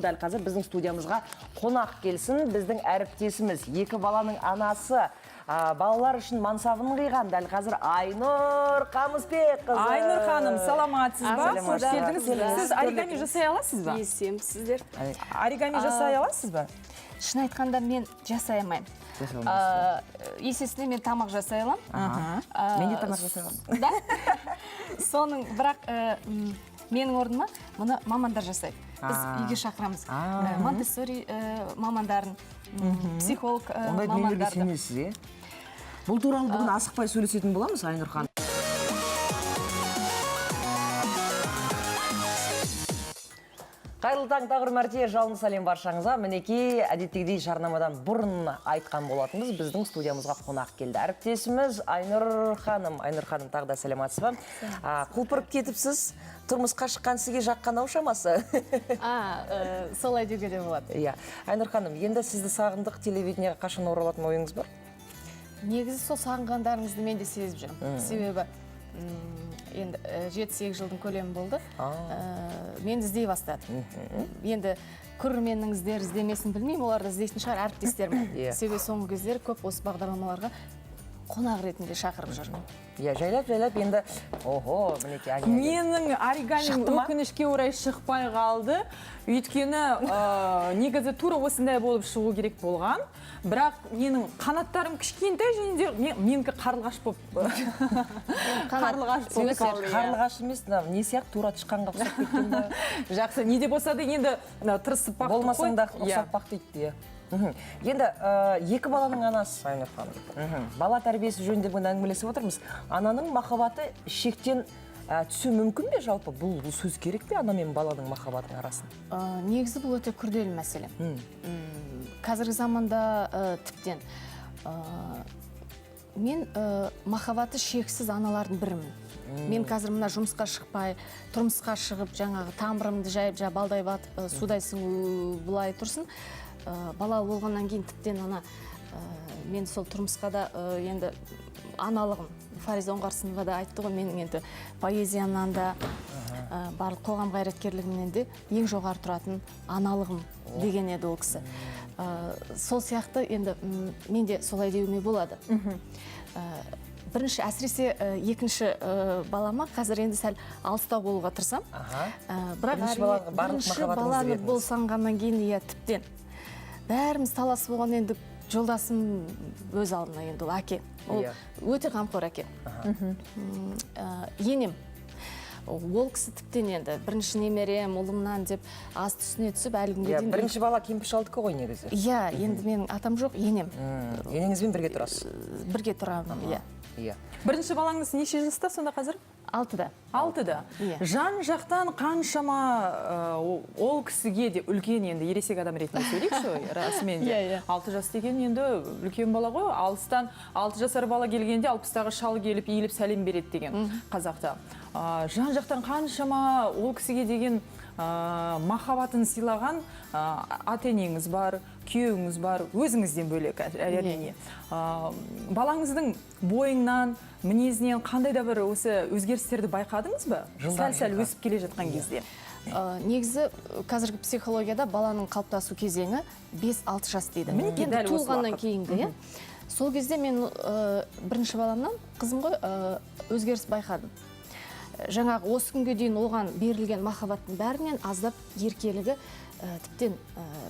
Дәл қазір біздің студиямызға қонақ келсін, біздің әріптесіміз, екі баланың анасы, балалар үшін мансабын қиған, дәл қазір Айнұр Қамысбек қызы. Айнұр ханым, саламатсыз ба? Қош келдіңіз. Сіз оригами жасай аласыз ба? Есем, сіздер. Оригами жасай аласыз ба? Шын айтқанда мен жасай алмаймын. Есесіне мен тамақ жасай аламын. Мен де тамақ жасай аламын. Да? Соның бірақ менің орныма мұны мамандар жасайды. Біз үйге шақырамыз. Монтессори мамандарын, психолог мамандарды. Ондай дүниелерге сенесіз, Бұл туралы бүгін асықпай сөйлесетін боламыз, Айнұр ханым. Қайырлы таң, тағыр мәрте, жалын сәлем баршаңызға. Мінекей, әдеттегідей жарнамадан бұрын айтқан болатынбыз, біздің студиямызға қонақ келді. Әріптесіміз Айнұр ханым. Айнұр ханым, тағы да сәлематсыз ба? Құлпырып кетіпсіз, тұрмысқа шыққан сізге жаққан ау шамасы? Солай деуге де болады. Айнұр ханым, енді сізді сағындық, телевидениеге қашан оралатын ойыңыз бар? Негізі сол сағынғандарыңызды мен де сезіп жүрмін. Себебі енді 7-8 жылдың көлемі болды. Мен іздей бастадым. Енді көрерменіңіздер іздемесін білмеймін, оларды іздейтін шығар әріптестерім. Себебі соңғы кездері көп осы бағдарламаларға қонақ ретінде шақырып жүрмін. Жайлап енді, мінекей әңгіме. Менің оригамим өкінішке орай шықпай қалды. Өйткені негізі тура осындай болып шығу керек болған. Бірақ менің қанаттарым кішкентай және менікі қарлығаш болып. Қарлығаш емес, не сияқты тура тышқанға ұқсап кеткен ба? Жақсы, не де болса да енді тырысып бақтық қой. Болмасаң да ұқсап бақ дейді. Енді екі баланың анасы, Айнұр ханым. Бала тәрбиесі жөнінде бүгін әңгімелесіп отырмыз. Ананың махаббаты шектен түсу мүмкін бе жалпы? Бұл сөз керек пе ана мен баланың махаббатының арасын? Негізі бұл өте күрделі мәселе. Қазіргі заманда тіптен мен махаббаты шексіз аналардың бірімін. Мен қазір мына жұмысқа шықпай, тұрмысқа шығып, жаңағы тамырымды жайып, балдай батып, судайсың бұлай тұрсын. Балалы болғаннан кейін тіптен мен сол тұрмысқа да енді аналығым, Фариза Оңғарсынова да айтты ғой, мен енді поэзиямнан да, барлық қоғам қайраткерлігімнен де ең жоғары тұратын аналығым деген еді ол кісі. Сол сияқты енді мен де солай деуіме болады. Бірінші, әсіресе екінші балама қазір енді сәл алыстау болуға тырысам. Бірақ бірінші баланы болсанғаннан кейін тіптен бәріміз таласып болған енді жолдасым өз алдына енді ол әке. Ол өте қамқор әке. Енем. Ол кісі тіптен енді бірінші немерем, ұлымнан деп аз түсіне түсіп әлгінге дейін. Бірінші бала кемпір-шалдікі ғой негізі. Енді менің атам жоқ, енем. Енеңізбен бірге тұрасыз? Бірге тұрамын, Бірінші балаңыз неше жаста сонда қазір? 6-да. 6-да. Жан жақтан қаншама ол кісіге де үлкен енді ересек адам ретінде сөйлейікші, расымен де. 6 жас деген енді үлкен бала ғой. Алыстан 6 жасар бала келгенде 60-тағы шал келіп, иіліп сәлем береді деген қазақта. Жан жақтан қаншама ол кісіге деген махаббатын сыйлаған ата-енеңіз бар, күйеуіңіз бар, өзіңізден бөлек әрине. Балаңыздың бойыңнан, мінезінен қандай да бір осы өзгерістерді байқадыңыз ба? Сәл-сәл өсіп келе жатқан кезде. Негізі қазіргі психологияда баланың қалыптасу кезеңі 5-6 жас дейді. Енді туылғаннан кейінгі. Сол кезде мен бірінші баламнан, қызым ғой, өзгеріс байқадым. Жаңағы осы күнге дейін оған берілген махаббаттың бәрінен аздап еркелігі тіптен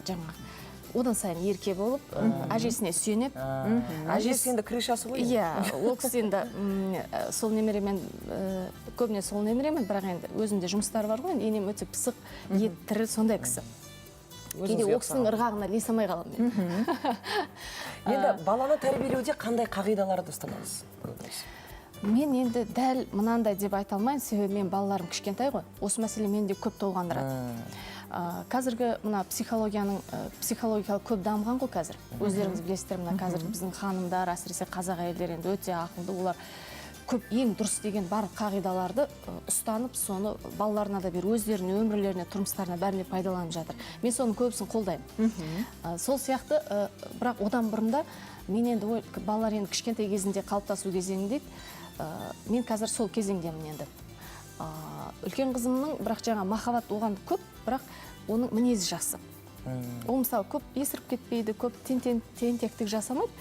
жаңағы одан сайын ерке болып, әжесіне сүйеніп. Әжесі енді крышасы ғой? Ол кісі енді сол немеремен, көбіне сол немеремен, бірақ енді өзінде жұмыстары бар ғой, енем өте пысық, ет, тірі, сондай кісі. Кейде ол кісінің ырғағына ілесамай қаламын мен. Енді баланы тәрбиелеуде қандай қағидаларды ұстанасыз? Мен енді дәл мынандай деп айта алмайын, себебі мен балаларым кішкентай ғой. Осы мәселе менде көп толғандырады. Қазіргі мына психологиялық көп дамыған ғой қазір. Өздеріңіз білесіздер, мына қазір біздің ханымдар, әсіресе қазақ әйелдер енді өте ақылды, олар көп ең дұрыс деген барлық қағидаларды ұстанып, соны балаларына да бер, өздерінің өмірлеріне, тұрмыстарына бәріне пайдаланып жатыр. Мен соның көбісін қолдаймын. Сол сияқты, бірақ одан бұрында мен енді балалар енді кішкентай кезінде қалыптасу кезеңінде мен қазір сол кезеңдемін енді. Үлкен қызымның бірақ жаңа махаббат оған көп, бірақ оның мінезі жақсы. Ол мысалы көп есіріп кетпейді, көп тентектік жасамайды,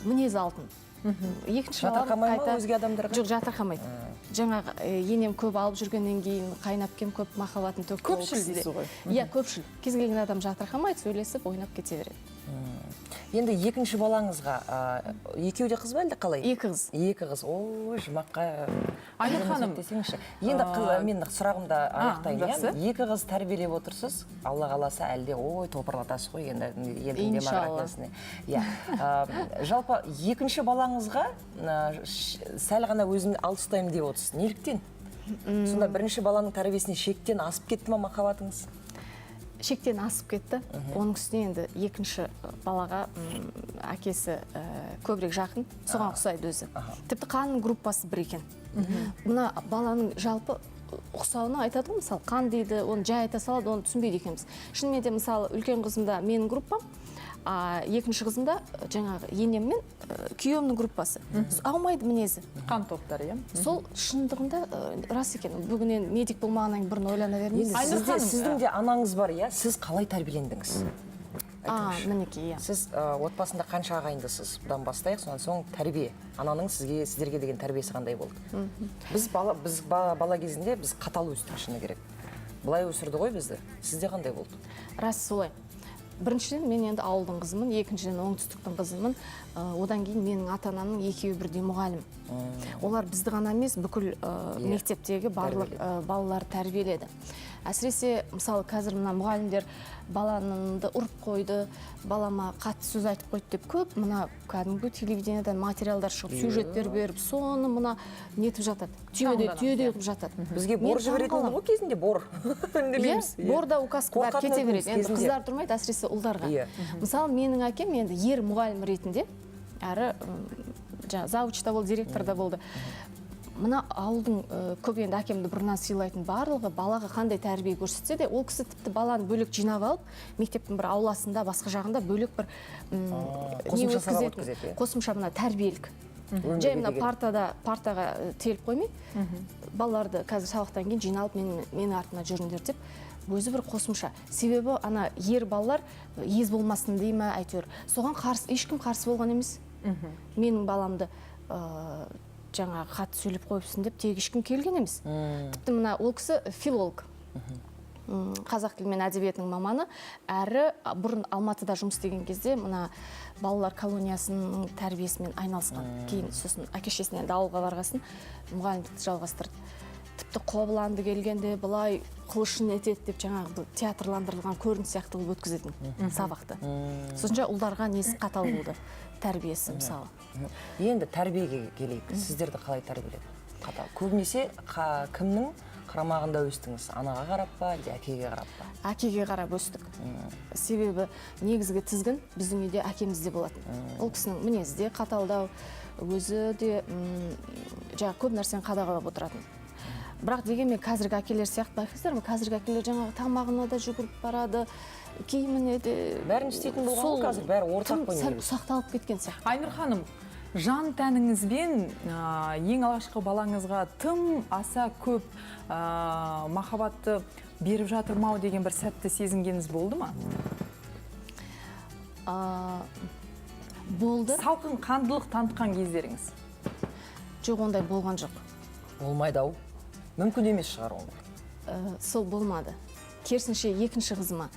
мінезі алтын. Жатырқамай ма өзге адамдарға? Жоқ, жатырқамайды. Жаңағы енем көп алып жүргеннен кейін қайнап кем көп махаббатын төкті. Көпшіл дейсіз ғой. Иә, көпшіл. Кез келген адам жатырқамайды, сөйлесіп, ойнап кете береді. Енді екінші балаңызға екеуі де қыз ба әлде қалай? Екі қыз. Екі қыз. Ой, жұмаққа. Айнұр ханым, десеңізші. Енді мен сұрағымды аяқтайын. жақсы. Екі қыз тәрбиелеп отырсыз. Алла қаласа әлде ой топырлатасыз ғой енді демографиясына. Иә. Жалпы екінші балаңызға сәл ғана өзін алып ұстаймын деп отырсыз. Неліктен? Сонда бірінші баланың тәрбиесіне шектен асып кетті ма махаббатыңыз? Шектен асып кетті. Оның үстіне енді екінші балаға әкесі көбірек жақын, соған ұқсайды өзі. Тіпті қанның группасы бір екен. Мына баланың жалпы ұқсауына айтады ғой, мысалы, қан дейді, оны жай айта салады, оны түсінбейді екенбіз. Шынымен де, мысалы, үлкен қызымда менің группам, екінші қызымда жаңағы енем мен күйеуімнің группасы. Аумайды мінезі. қан топтары, иә? Сол шындығында рас екен. Бүгінен медик болмағаннан бұрын ойлана бермейсіз. Сіздің де анаңыз бар, иә? Сіз қалай тәрбиелендіңіз? Мінекей, иә. Сіз отбасында қанша ағайындысыз? Бұдан бастайық, сонан соң тәрбие. Ананың сіздерге деген тәрбиесі қандай болды? Біз бала кезінде біз қатал өстік шыны керек. Бұлай өсірді ғой бізді. Сізде қандай болды? Рас солай. Біріншіден мен енді ауылдың қызымын, екіншіден оңтүстіктің қызымын. Одан кейін менің ата-анамның екеуі бірдей мұғалім. Олар бізді ғана емес, бүкіл мектептегі барлық балалар тәрбиеледі. Әсіресе, мысалы, қазір мына мұғалімдер баланымды ұрып қойды, балама қатты сөз айтып қойды деп көп, мына кәдімгі телевидениедан материалдар шығып, сюжеттер беріп, соны мына нетіп жатады. Түйеде қып жатады. Бізге бор жіберетін ғой кезінде, бор. Борда указка бар кете береді. Енді қыздар тұрмайды, әсіресе ұлдарға. Мысалы, менің әкем енді ер мұғалім ретінде, әрі завучта болды, директорда болды. Мына ауылдың көп енді әкемді бұрыннан сыйлайтын барлығы балаға қандай тәрбие көрсетсе де, ол кісі тіпті баланы бөлек жинап алып, мектептің бір ауласында, басқа жағында бөлек бір не өткізетін, қосымша мына тәрбиелік. Жай мына партаға теліп қоймай, балаларды қазір сабақтан кейін жиналып менің артыма жүріңдер деп, өзі бір қосымша. Себебі ана ер балалар ез болмасын дей ме, әйтеуір. Соған ешкім қарсы болған емес. Менің баламды жаңа қатты сөйлеп қойыпсын деп тек ешкім келген емес. Тіпті мына ол кісі филолог. Қазақ тілі мен әдебиетінің маманы, әрі бұрын Алматыда жұмыс істеген кезде мына балалар колониясының тәрбиесімен айналысқан. Кейін сосын әке-шешесінен ауылға барғасын мұғалімдікті жалғастырды. Тіпті қобыланды келгенде былай қылышын етеді деп жаңағы театрландырылған көрініс сияқты болып өткізетін сабақты. Сосын ұлдарға несі қатал болды, тәрбиесі мысалы. Енді тәрбиеге келейік. Сіздерді қалай тәрбиеледі? Қатал. Көбінесе кімнің қарамағында өстіңіз? Анаға қарап па, әкеге қарап па? Әкеге қарап өстік. Себебі негізгі тізгін біздің үйде әкемізде болатын. Ол кісінің мінезі де қаталдау, өзі де көп нәрсені қадағалап отыратын. Бірақ дегенмен қазіргі әкелер сияқты байқайсыздар ма? Қазіргі әкелер жаңағы тамағына да жүгіріп барады, киіміне де. Бәрін істейтін болған ғой қазір, бәрі ортақ қой негізі. Ұсақталып кеткен сияқты. Айнұр ханым, жан тәніңізбен ең алғашқы балаңызға тым аса көп махаббатты беріп жатырмау деген бір сәтті сезінгеніңіз болды ма? Болды. Салқын қандылық танытқан кездеріңіз? Жоқ, ондай болған жоқ. Болмайды ау. Мүмкін емес шығар ол. Сол болмады. Керісінше екінші қызыма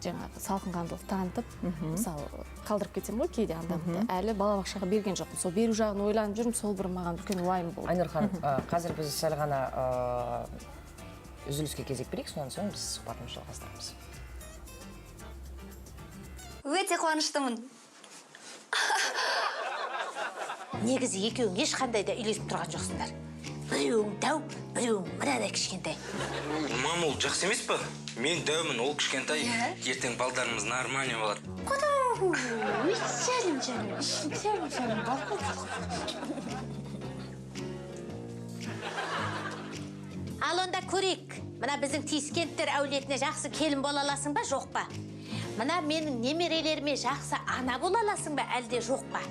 жаңағы салқын қандылық танытып, мысалы, қалдырып кетсем ғой кейде анда-мында. Әлі балабақшаға берген жоқпын. Сол беру жағын ойланып жүрмін, сол бір маған үлкен уайым болды. Айнұр ханым, қазір біз сәл ғана үзіліске кезек берейік, сонан соң біз сұхбатымызды жалғастырамыз. Өте қуаныштымын. Негізі екеуің ешқандай да үйлесіп тұрған жоқсыңдар. Біреуің дәу, біреуің мынадай кішкентай. Мам, ол жақсы емес па? Мен дәумін, ол кішкентай. Ертең балдарымыз нормально болады. Құдау, шәлім, Ал онда көрейік. Мына біздің Тискенттер әулетіне жақсы келін бола аласың ба, жоқ па? мына менің немерелеріме жақсы ана бола аласың ба, әлде жоқ па?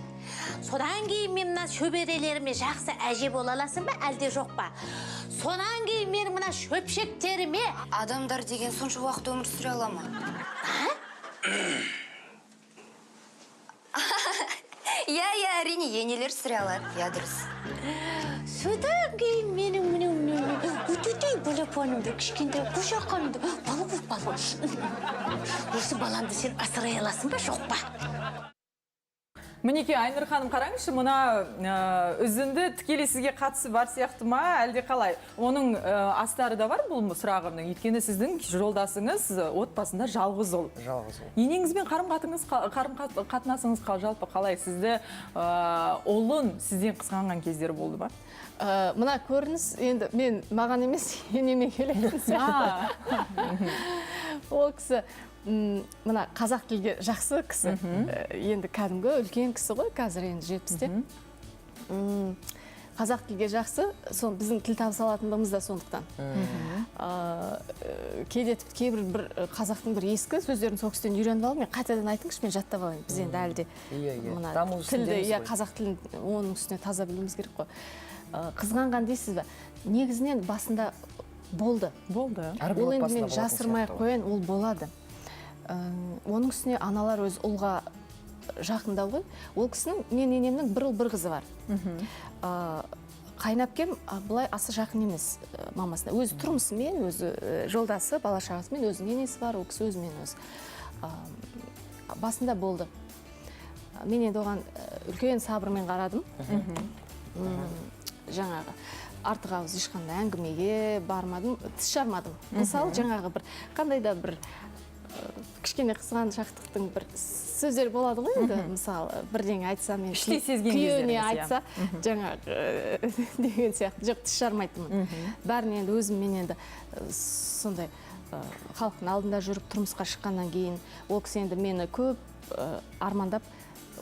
Содан кейін мен мына шөберелеріме жақсы әже бола аласың ба, әлде жоқ па? Содан кейін мен мына шөпшектеріме... Адамдар деген сонша уақыт өмір сүре ала ма? Иә, әрине, енелер сүре алады. Иә, дұрыс. Содан кейін менің өтетей телефонымды, кішкентай қошақанымды балы. Осы баламды сен асырай аласың ба, жоқ па? Мінеке, Айнұр ханым, қараңызшы, мына үзінді тікелей сізге қатысы бар сияқты ма, әлде қалай? Оның астары да бар бұл сұрағымның. Өйткені сіздің жолдасыңыз отбасында жалғыз ұл. Енеңізбен қарым-қатынасыңыз жалпы қалай? Сізді ұлын сізден қызғанған кездері болды ба? Мына көрініс, енді маған емес, енеме келетін сияқты. Ол кісі мына қазақ тілге жақсы кісі, енді кәдімгі үлкен кісі ғой, қазір енді 70-те. Қазақ тілге жақсы, біздің тіл табыса алатындығымыз да сондықтан. Кейде кейбір бір қазақтың бір ескі сөздерін сол кісіден үйреніп алып, мен қайтадан айтыңызшы, мен жаттап алайын. Біз енді әлде тілді, қазақ тілін оның үстіне таза білуіміз керек қой. Қызғанған дейсіз бе? Негізінен басында болды. Ол енді мен жасырмай қояйын, ол болады. Оның үстіне аналар өз ұлға жақындау ғой. Ол кісінің, мен енемнің бір ұл бір қызы бар. Қайнапкем бұлай аса жақын емес мамасына. Өзі тұрмысымен, өзі жолдасы, бала-шағасымен, өзінің енесі бар, ол кісі өзімен өзі. Басында болды. Мен енді оған үлкен сабырмен қарадым. Жаңағы артық ауыз ешқандай әңгімеге бармадым, тіс жармадым. Мысалы, жаңағы бір қандай да бір кішкене қызғаншақтықтың бір сөздер болады ғой енді, мысалы, бірдеңе айтса мен күйеуіне айтса, жаңағы деген сияқты, жоқ, тіс жармайтынмын. Бәрін енді өзіммен енді сондай халықтың алдында жүріп тұрмысқа шыққаннан кейін, ол кісі енді мені көп армандап,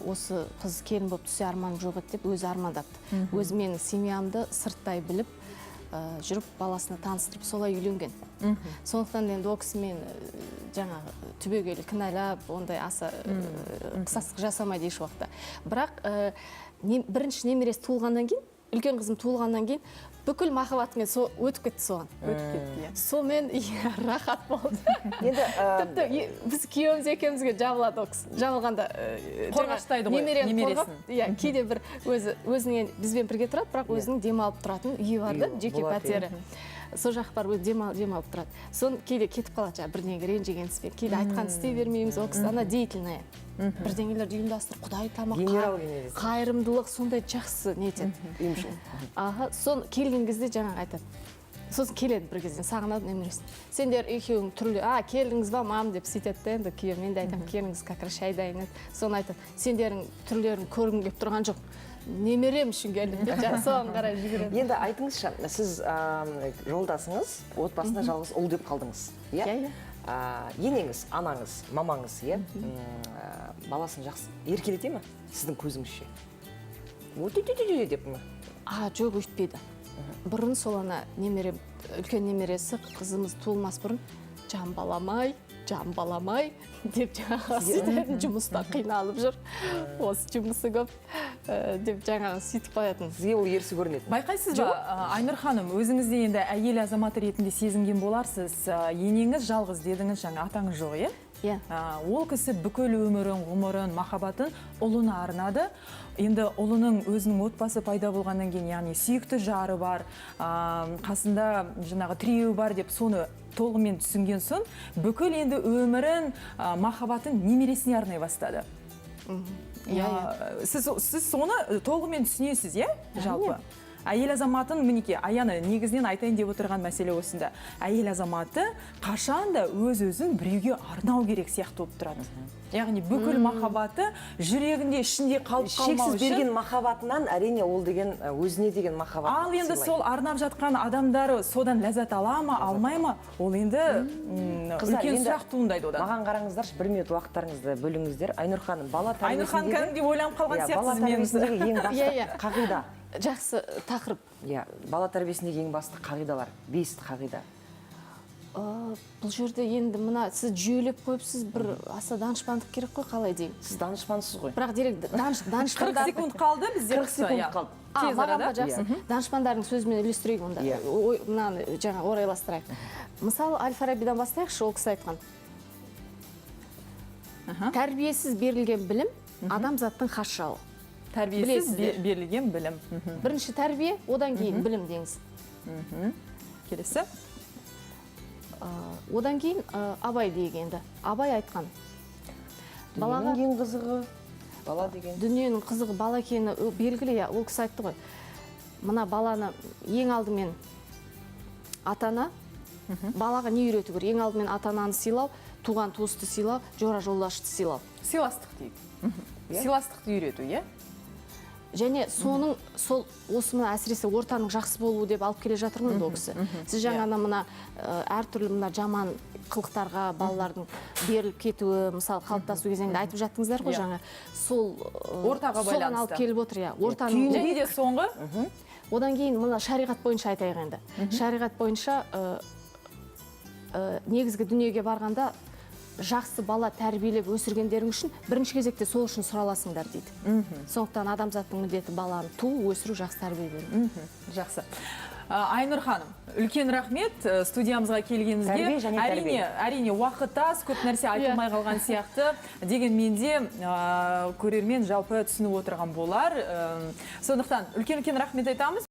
осы қыз келін болып түсе арманым жоқ еді деп өзі армандапты. Өзі менің семьямды сырттай біліп, жүріп баласына таныстырып солай үйленген. Сондықтан енді ол кісі мен жаңағы түбегейлі кінәлап, ондай аса қысастық жасамайды еш уақытта. Бірақ бірінші немересі туылғаннан кейін, үлкен қызым туылғаннан кейін, бүкіл махаббатымен өтіп кетті соған. Сонымен рахат болды. Тіпті біз күйеуіміз екеумізге жабылады ол кісі. Жабылғанда қорғаштайды ғой немересін. Кейде бір өзінің бізбен бірге тұрады, бірақ өзінің демалып тұратын үйі барды, жеке пәтері. Сол жақ бар, демалып тұрады. Соны кейде кетіп қалады, бірдеңе ренжігенсізбен. Кейде айтқан істей бермейміз, ол кісі ана деятельная. Бірдеңелерді ұйымдастырып, құдай тамақ, қайырымдылық, сондай жақсы нетеді. Сон келген кезде жаңағы айтады. Сосын келеді бір кезден, сағынады немересін. Сендер екеуің түрлі, келдіңіз ба, мам деп сөйтеді енді күйеуім. Мен де айтамын, келіңіз, как раз шай дайын еді. Соны айтады, сендердің түрлерін көргім келіп тұрған жоқ. Немерем үшін келдім деп, соған қарай жүгіреді. Енді айтыңызшы, сіз жолдасыңыз отбасында жалғыз ұл деп қалдыңыз, иә? Енеңіз, анаңыз, мамаңыз, иә? Баласын жақсы еркелете ме сіздің көзіңізше? Өте-те-те деп ме? Жоқ, өйтпейді. Бұрын сол ана немерем, үлкен немересі, қызымыз туылмас бұрын, жан баламай деп жаңағы сөйтетін, жұмыста қиналып жүр, осы жұмысы көп деп жаңағы сөйтіп қоятын. Сізге ол ерсі көрінеді. Байқайсыз ба, Айнұр ханым, өзіңізде енді әйел азаматы ретінде сезінген боларсыз, енеңіз жалғыз дедіңіз, жаңа атаңыз жоқ, иә? Ол кісі бүкіл өмірін, ғұмырын, махаббатын ұлына арнады. Енді ұлының өзінің отбасы пайда болғаннан кейін, яғни сүйікті жары бар, қасында жаңағы тіреуі бар деп соны толығымен түсінген соң, бүкіл енді өмірін, махаббатын немересіне арнай бастады. Сіз соны толығымен түсінесіз, иә? Жалпы. Әйел азаматын, мінеке, Аяна, негізінен айтайын деп отырған мәселе осында. Әйел азаматы қашанда өз-өзін біреуге арнау керек сияқты болып тұрады. Яғни бүкіл махаббаты жүрегінде, ішінде қалып қалмау үшін. Шексіз берген махаббатынан әрине ол деген өзіне деген махаббат. Ал енді сол арнап жатқан адамдары содан ләззат ала ма, алмай ма? Ол енді үлкен сұрақ туындайды одан. Маған қараңыздаршы, 1 минут уақыттарыңызды бөліңіздер. Айнұр ханым, бала Айнұр ханым кәдімгідей ойланып қалған сияқтысыз ең басты қағида. Жақсы тақырып. Бала тәрбиесіндегі ең басты қағидалар, 5 қағида. бұл жерде енді мына сіз жүйелеп қойыпсыз, бір аса данышпандық керек қой, қалай деймін. Сіз данышпансыз ғой. Бірақ дерек 40 данышпандар секунд қалды бізде. 40 секунд қалды. Тез маған арада. ба жақсы. Данышпандардың сөзімен үйлестірейік онда. Мынаны жаңа орайластырайық. Мысалы, Әл-Фарабидан бастайықшы, ол кісі айтқан. Тәрбиесіз берілген білім адамзаттың хас жауы. Тәрбиесіз берілген білім. Бірінші тәрбие, одан кейін білім деңіз. Келесі. Одан кейін Абай дегенді. Абай айтқан. Балаға ең қызығы бала деген. Дүниенің қызығы бала екені белгілі, ол кісі айтты ғой. Мына баланы ең алдымен атана, балаға не үйрету керек? Ең алдымен атананы сыйлау, туған туысты сыйлау, жора жолдашты сыйлау. Сыйластық дейік. Сыйластықты үйрету, иә? Және соның осы мына әсіресе ортаның жақсы болуы деп алып келе жатырмын ол кісі. Сіз жаңа мына әртүрлі мына жаман қылықтарға балалардың беріліп кетуі, мысалы қалыптасу кезеңінде айтып жаттыңыздар ғой жаңа. Сол ортаға байланысты. Соған алып келіп отыр, иә. Ортаның Және де соңғы. Одан кейін мына шариғат бойынша айтайық енді. Шариғат бойынша негізгі дүниеге барғанда жақсы бала тәрбиелеп өсіргендерің үшін бірінші кезекте сол үшін сұраласыңдар дейді. Сондықтан адамзаттың міндеті баланы туу, өсіру, жақсы тәрбие беру. Жақсы. Айнұр ханым, үлкен рахмет студиямызға келгеніңізге. Тәрбие және тәрбие. Әрине уақыт аз, көп нәрсе айтылмай қалған сияқты. Дегенмен де көрермен жалпы түсініп отырған болар. Сондықтан үлкен рахмет айтамыз.